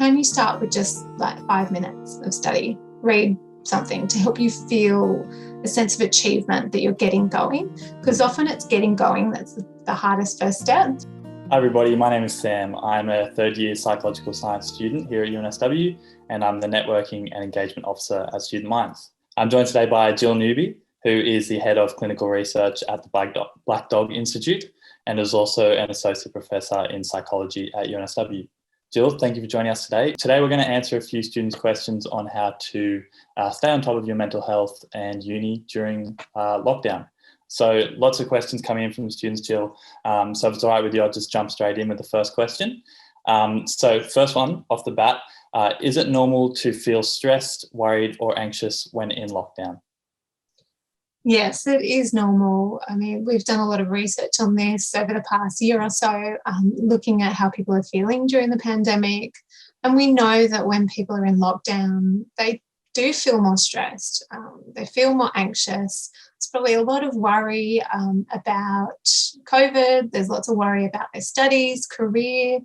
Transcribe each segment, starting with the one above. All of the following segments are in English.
can you start with just like 5 minutes of study? Read something to help you feel a sense of achievement that you're getting going, because often it's getting going that's the hardest first step. Hi everybody, my name is Sam. I'm a third year psychological science student here at UNSW, and I'm the networking and engagement officer at Student Minds. I'm joined today by Jill Newby, who is the head of clinical research at the Black Dog Institute and is also an associate professor in psychology at UNSW. Jill, thank you for joining us today. Today we're going to answer a few students' questions on how to stay on top of your mental health and uni during lockdown. So lots of questions coming in from the students, Jill. So if it's all right with you, I'll just jump straight in with the first question. So first one off the bat, is it normal to feel stressed, worried or anxious when in lockdown? Yes, it is normal. I mean, we've done a lot of research on this over the past year or so, looking at how people are feeling during the pandemic. And we know that when people are in lockdown, they do feel more stressed. They feel more anxious. There's probably a lot of worry about COVID. There's lots of worry about their studies, career,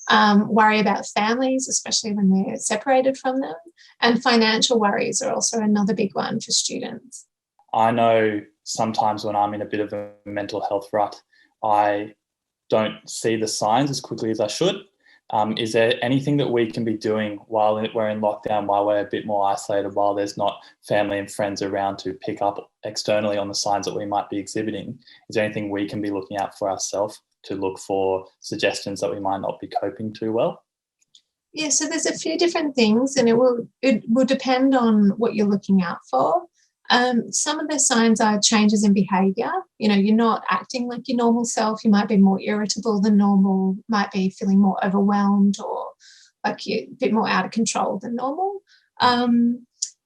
worry about families, especially when they're separated from them. And financial worries are also another big one for students. I know sometimes when I'm in a bit of a mental health rut, I don't see the signs as quickly as I should. Is there anything that we can be doing while we're in lockdown, while we're a bit more isolated, while there's not family and friends around to pick up externally on the signs that we might be exhibiting? Is there anything we can be looking out for ourselves to look for suggestions that we might not be coping too well? Yeah, so there's a few different things, and it will depend on what you're looking out for. Some of the signs are changes in behaviour. You know, you're not acting like your normal self. You might be more irritable than normal, might be feeling more overwhelmed or like you're a bit more out of control than normal.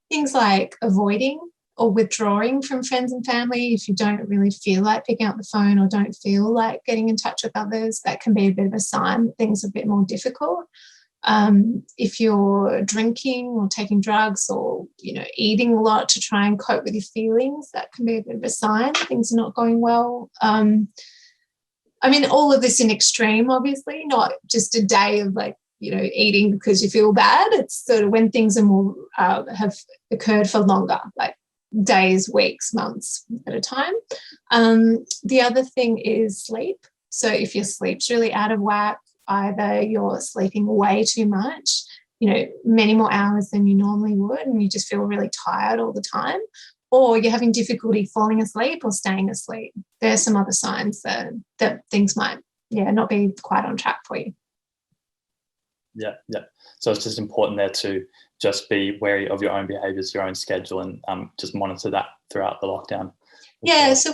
Things like avoiding or withdrawing from friends and family. If you don't really feel like picking up the phone or don't feel like getting in touch with others, that can be a bit of a sign that things are a bit more difficult. If you're drinking or taking drugs or, eating a lot to try and cope with your feelings, that can be a bit of a sign things are not going well. All of this in extreme, obviously, not just a day of eating because you feel bad. It's sort of when things are more have occurred for longer, like days, weeks, months at a time. The other thing is sleep. So if your sleep's really out of whack, either you're sleeping way too much, many more hours than you normally would, and you just feel really tired all the time, or you're having difficulty falling asleep or staying asleep. There's some other signs that things might, not be quite on track for you. Yeah. So it's just important there to just be wary of your own behaviours, your own schedule, and just monitor that throughout the lockdown. Yeah, so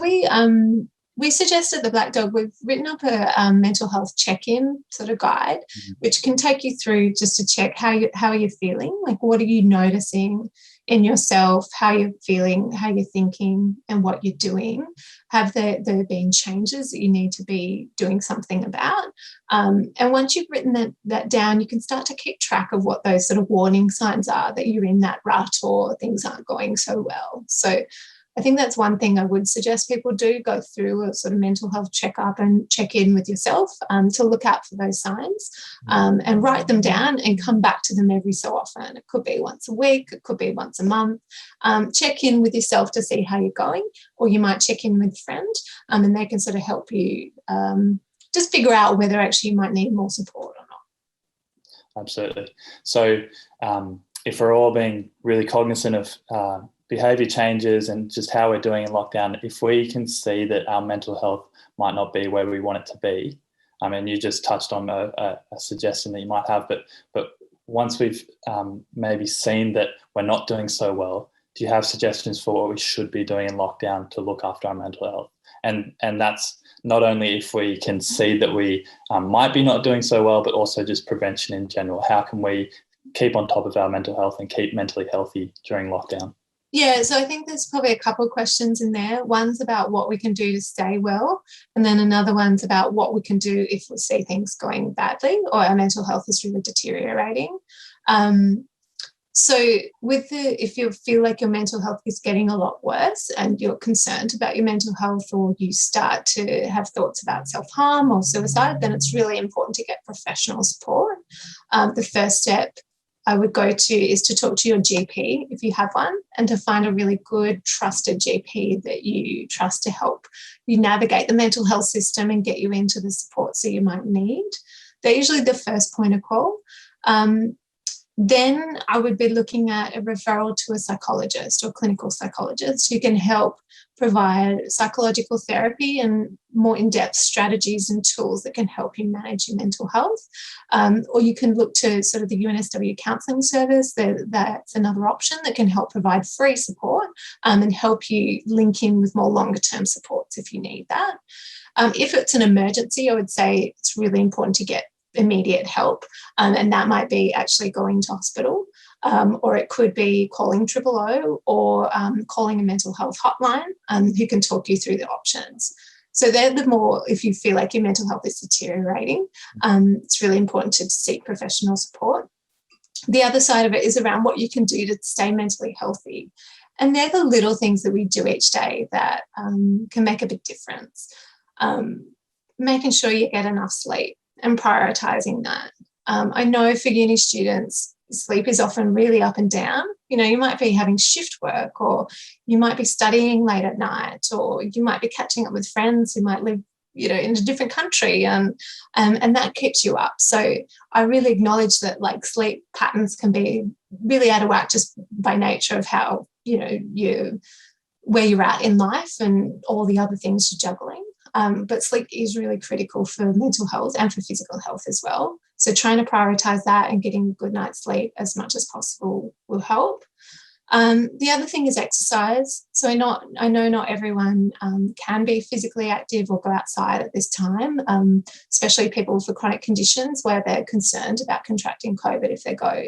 we suggested the Black Dog, we've written up a mental health check-in sort of guide, which can take you through just to check how are you feeling, like what are you noticing in yourself, how you're feeling, how you're thinking and what you're doing. Have there been changes that you need to be doing something about? And once you've written that down, you can start to keep track of what those sort of warning signs are that you're in that rut or things aren't going so well. So I think that's one thing I would suggest people do, go through a sort of mental health checkup and check in with yourself to look out for those signs and write them down and come back to them every so often. It could be once a week, it could be once a month. Check in with yourself to see how you're going, or you might check in with a friend and they can sort of help you just figure out whether actually you might need more support or not. Absolutely. So if we're all being really cognizant of behaviour changes and just how we're doing in lockdown, if we can see that our mental health might not be where we want it to be, you just touched on a suggestion that you might have, but once we've maybe seen that we're not doing so well, do you have suggestions for what we should be doing in lockdown to look after our mental health? And that's not only if we can see that we might be not doing so well, but also just prevention in general. How can we keep on top of our mental health and keep mentally healthy during lockdown? Yeah, so I think there's probably a couple of questions in there. One's about what we can do to stay well, and then another one's about what we can do if we see things going badly or our mental health is really deteriorating. So if you feel like your mental health is getting a lot worse and you're concerned about your mental health, or you start to have thoughts about self-harm or suicide, then it's really important to get professional support. The first step I would go to is to talk to your GP if you have one, and to find a really good, trusted GP that you trust to help you navigate the mental health system and get you into the supports that you might need. They're usually the first point of call. Then I would be looking at a referral to a psychologist or clinical psychologist who can help provide psychological therapy and more in-depth strategies and tools that can help you manage your mental health. Or you can look to sort of the UNSW counselling service. That's another option that can help provide free support and help you link in with more longer-term supports if you need that. If it's an emergency, I would say it's really important to get immediate help, and that might be actually going to hospital, or it could be calling 000 or calling a mental health hotline who can talk you through the options. So they're the more, if you feel like your mental health is deteriorating, it's really important to seek professional support. The other side of it is around what you can do to stay mentally healthy. And they're the little things that we do each day that can make a big difference. Making sure you get enough sleep and prioritising that. I know for uni students, sleep is often really up and down. You know, you might be having shift work, or you might be studying late at night, or you might be catching up with friends who might live, you know, in a different country, and that keeps you up. So I really acknowledge that, like, sleep patterns can be really out of whack just by nature of how, you know, where you're at in life and all the other things you're juggling. But sleep is really critical for mental health and for physical health as well. So trying to prioritise that and getting a good night's sleep as much as possible will help. The other thing is exercise. So I know not everyone can be physically active or go outside at this time, especially people with chronic conditions where they're concerned about contracting COVID if they go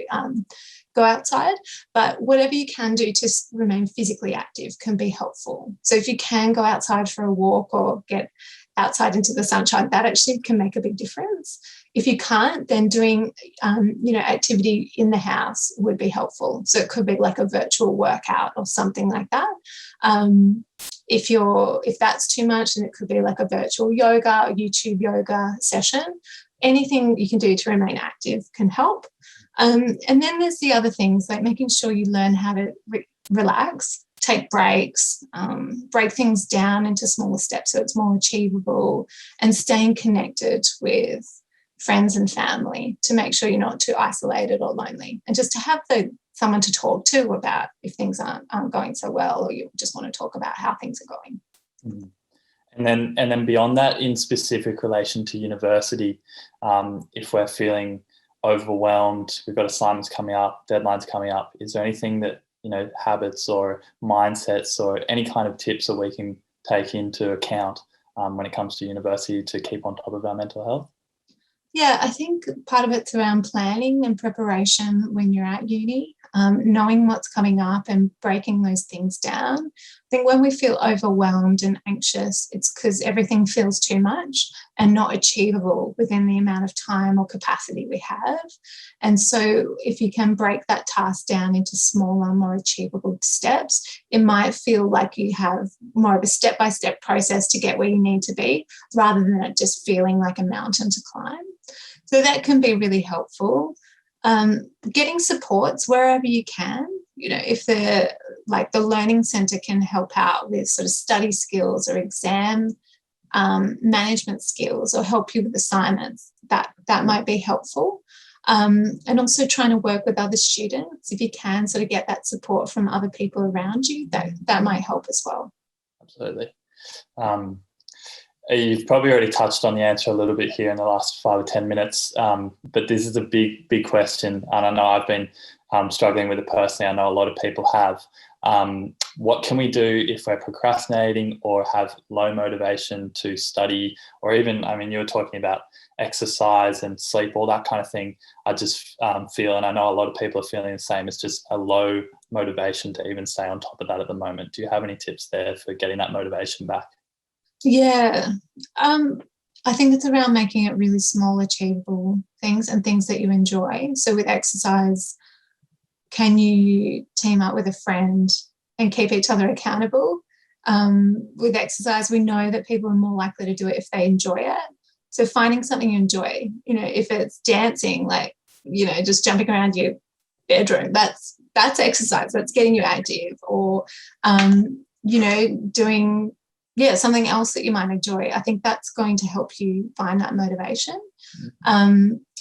outside. But whatever you can do to remain physically active can be helpful. So if you can go outside for a walk or get outside into the sunshine, that actually can make a big difference. If you can't, then doing activity in the house would be helpful. So it could be like a virtual workout or something like that. If that's too much, then it could be like a virtual yoga or YouTube yoga session. Anything you can do to remain active can help. And then there's the other things, like making sure you learn how to relax, take breaks, break things down into smaller steps so it's more achievable, and staying connected with friends and family to make sure you're not too isolated or lonely, and just to have someone to talk to about if things aren't going so well, or you just want to talk about how things are going. Mm. And then beyond that, in specific relation to university, if we're feeling overwhelmed, we've got assignments coming up, deadlines coming up, is there anything that, you know, habits or mindsets or any kind of tips that we can take into account when it comes to university to keep on top of our mental health? Yeah, I think part of it's around planning and preparation when you're at uni, knowing what's coming up and breaking those things down. I think when we feel overwhelmed and anxious, it's because everything feels too much and not achievable within the amount of time or capacity we have. And so if you can break that task down into smaller, more achievable steps, it might feel like you have more of a step-by-step process to get where you need to be, rather than it just feeling like a mountain to climb. So that can be really helpful. Getting supports wherever you can, you know, if the Learning Centre can help out with sort of study skills or exam management skills, or help you with assignments, that might be helpful. And also trying to work with other students, if you can sort of get that support from other people around you, that might help as well. Absolutely. You've probably already touched on the answer a little bit here in the last 5 or 10 minutes, but this is a big question, and I know I've been struggling with it personally. I know a lot of people have. What can we do if we're procrastinating or have low motivation to study, or even, I mean, you were talking about exercise and sleep, all that kind of thing. I just feel, and I know a lot of people are feeling the same, it's just a low motivation to even stay on top of that at the moment. Do you have any tips there for getting that motivation back? Yeah, I think it's around making it really small, achievable things and things that you enjoy. So with exercise, Can you team up with a friend and keep each other accountable? With exercise, we know that people are more likely to do it if they enjoy it. So finding something you enjoy, if it's dancing, like, just jumping around your bedroom, that's exercise, that's getting you active. Or, doing, something else that you might enjoy. I think that's going to help you find that motivation.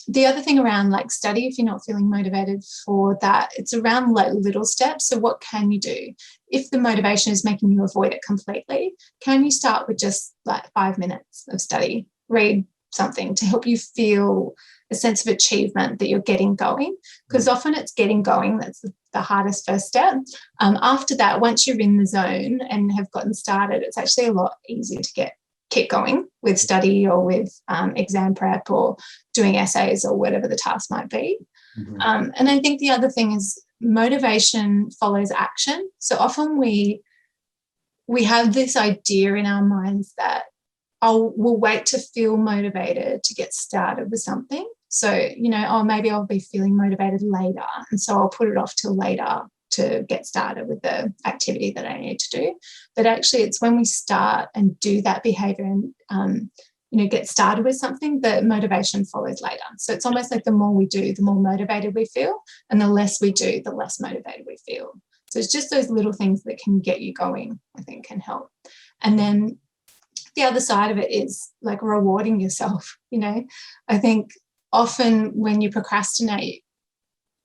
The other thing around like study, if you're not feeling motivated for that, it's around like little steps. So what can you do? If the motivation is making you avoid it completely, can you start with just like 5 minutes of study, read something to help you feel a sense of achievement that you're getting going? Because often it's getting going that's the hardest first step. After that, once you're in the zone and have gotten started, it's actually a lot easier to keep going with study or with exam prep or doing essays or whatever the task might be. And I think the other thing is motivation follows action. So often we have this idea in our minds that we'll wait to feel motivated to get started with something. So, maybe I'll be feeling motivated later, and so I'll put it off till later to get started with the activity that I need to do. But actually it's when we start and do that behaviour and, get started with something, the motivation follows later. So it's almost like the more we do, the more motivated we feel, and the less we do, the less motivated we feel. So it's just those little things that can get you going, I think, can help. And then the other side of it is like rewarding yourself. I think often when you procrastinate,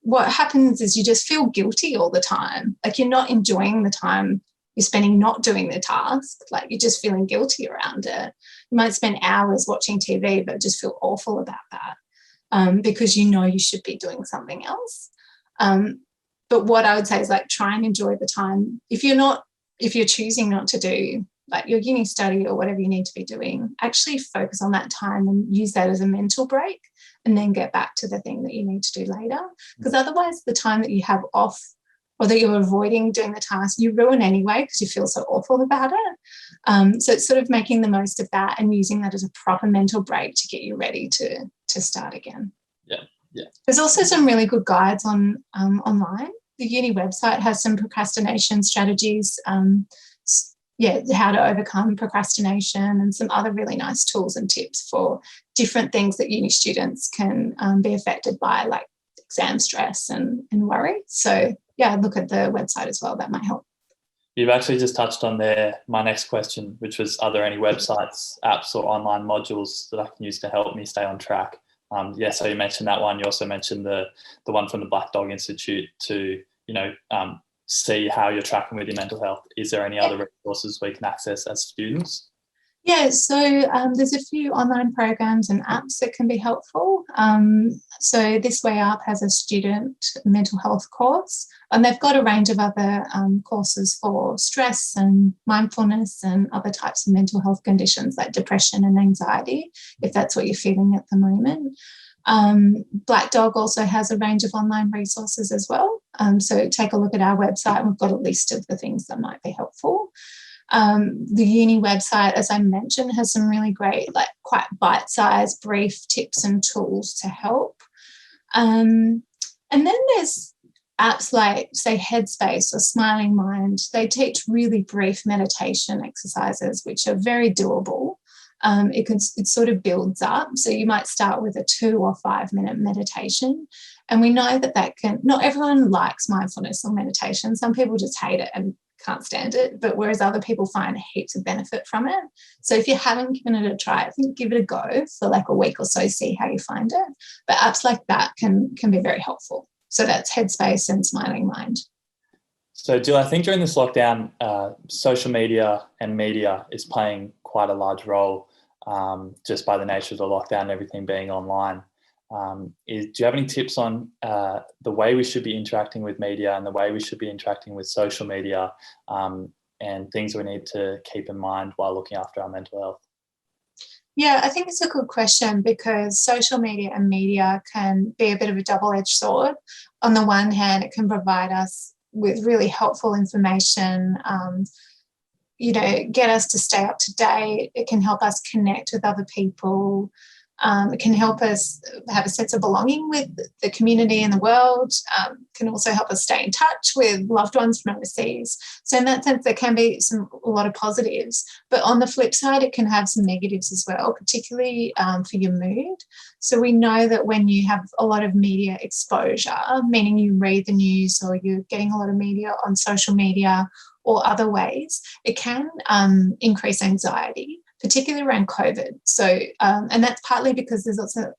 what happens is you just feel guilty all the time. Like you're not enjoying the time you're spending not doing the task. Like you're just feeling guilty around it. You might spend hours watching TV, but just feel awful about that because you should be doing something else. But what I would say is like try and enjoy the time. If you're choosing not to do like your uni study or whatever you need to be doing, actually focus on that time and use that as a mental break, and then get back to the thing that you need to do later. Because otherwise the time that you have off or that you're avoiding doing the task, you ruin anyway because you feel so awful about it. So it's sort of making the most of that and using that as a proper mental break to get you ready to start again. Yeah. There's also some really good guides on online. The uni website has some procrastination strategies, how to overcome procrastination, and some other really nice tools and tips for different things that uni students can be affected by, like exam stress and worry. So, look at the website as well. That might help. You've actually just touched on my next question, which was, are there any websites, apps or online modules that I can use to help me stay on track? So you mentioned that one. You also mentioned the one from the Black Dog Institute to, see how you're tracking with your mental health. Is there any other resources we can access as students? Yeah, so there's a few online programs and apps that can be helpful. So This Way Up has a student mental health course, and they've got a range of other courses for stress and mindfulness and other types of mental health conditions like depression and anxiety, if that's what you're feeling at the moment. Black Dog also has a range of online resources as well. So take a look at our website. We've got a list of the things that might be helpful. The uni website, as I mentioned, has some really great, like quite bite-sized, brief tips and tools to help. And then there's apps like, say, Headspace or Smiling Mind. They teach really brief meditation exercises, which are very doable. It sort of builds up. So you might start with a 2 or 5 minute meditation. And we know that not everyone likes mindfulness or meditation. Some people just hate it and can't stand it, but whereas other people find heaps of benefit from it. So if you haven't given it a try, I think give it a go for like a week or so, see how you find it. But apps like that can be very helpful. So that's Headspace and Smiling Mind. So Jill, I think during this lockdown, social media and media is playing quite a large role just by the nature of the lockdown and everything being online. Do you have any tips on the way we should be interacting with media and the way we should be interacting with social media and things we need to keep in mind while looking after our mental health? Yeah, I think it's a good question because social media and media can be a bit of a double-edged sword. On the one hand, it can provide us with really helpful information, get us to stay up to date. It can help us connect with other people. It can help us have a sense of belonging with the community and the world. Can also help us stay in touch with loved ones from overseas. So in that sense, there can be a lot of positives. But on the flip side, it can have some negatives as well, particularly for your mood. So we know that when you have a lot of media exposure, meaning you read the news or you're getting a lot of media on social media or other ways, it can increase anxiety, particularly around COVID. So, and that's partly because there's also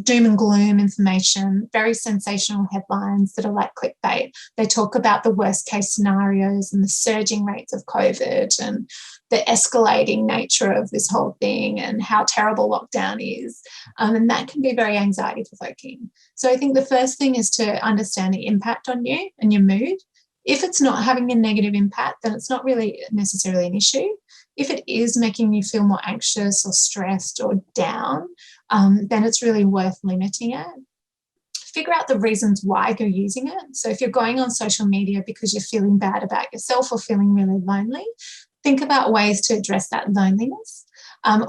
doom and gloom information, very sensational headlines that are like clickbait. They talk about the worst case scenarios and the surging rates of COVID and the escalating nature of this whole thing and how terrible lockdown is. And that can be very anxiety provoking. So I think the first thing is to understand the impact on you and your mood. If it's not having a negative impact, then it's not really necessarily an issue. If it is making you feel more anxious or stressed or down, then it's really worth limiting it. Figure out the reasons why you're using it. So if you're going on social media because you're feeling bad about yourself or feeling really lonely, think about ways to address that loneliness.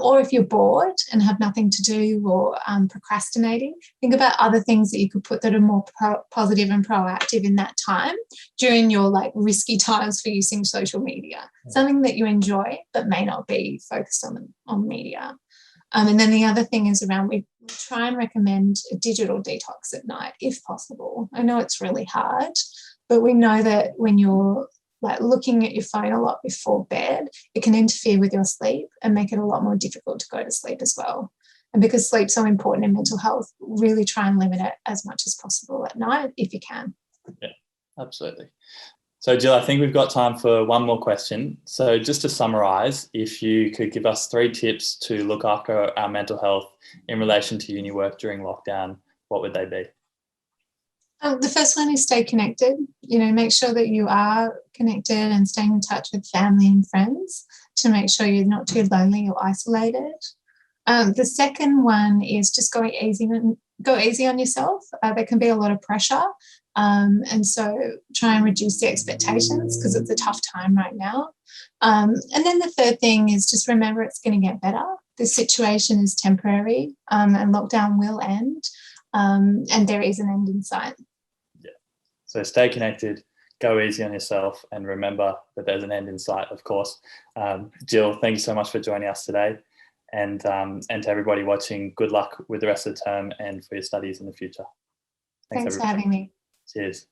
Or if you're bored and have nothing to do or procrastinating, think about other things that you could put that are more positive and proactive in that time during your like risky times for using social media. Something that you enjoy but may not be focused on media. And then the other thing is around, we try and recommend a digital detox at night if possible. I know it's really hard, but we know that when you're like looking at your phone a lot before bed, it can interfere with your sleep and make it a lot more difficult to go to sleep as well. And because sleep's so important in mental health, really try and limit it as much as possible at night if you can. Yeah, absolutely. So Jill, I think we've got time for one more question. So just to summarise, if you could give us 3 tips to look after our mental health in relation to uni work during lockdown, what would they be? The first one is stay connected. Make sure that you are connected and staying in touch with family and friends to make sure you're not too lonely or isolated. The second one is just go easy on yourself. There can be a lot of pressure. And so try and reduce the expectations because it's a tough time right now. And then the third thing is just remember it's going to get better. This situation is temporary and lockdown will end. And there is an end in sight. Yeah. So stay connected, go easy on yourself, and remember that there's an end in sight, of course. Jill, thank you so much for joining us today. And to everybody watching, good luck with the rest of the term and for your studies in the future. Thanks for having me. Cheers.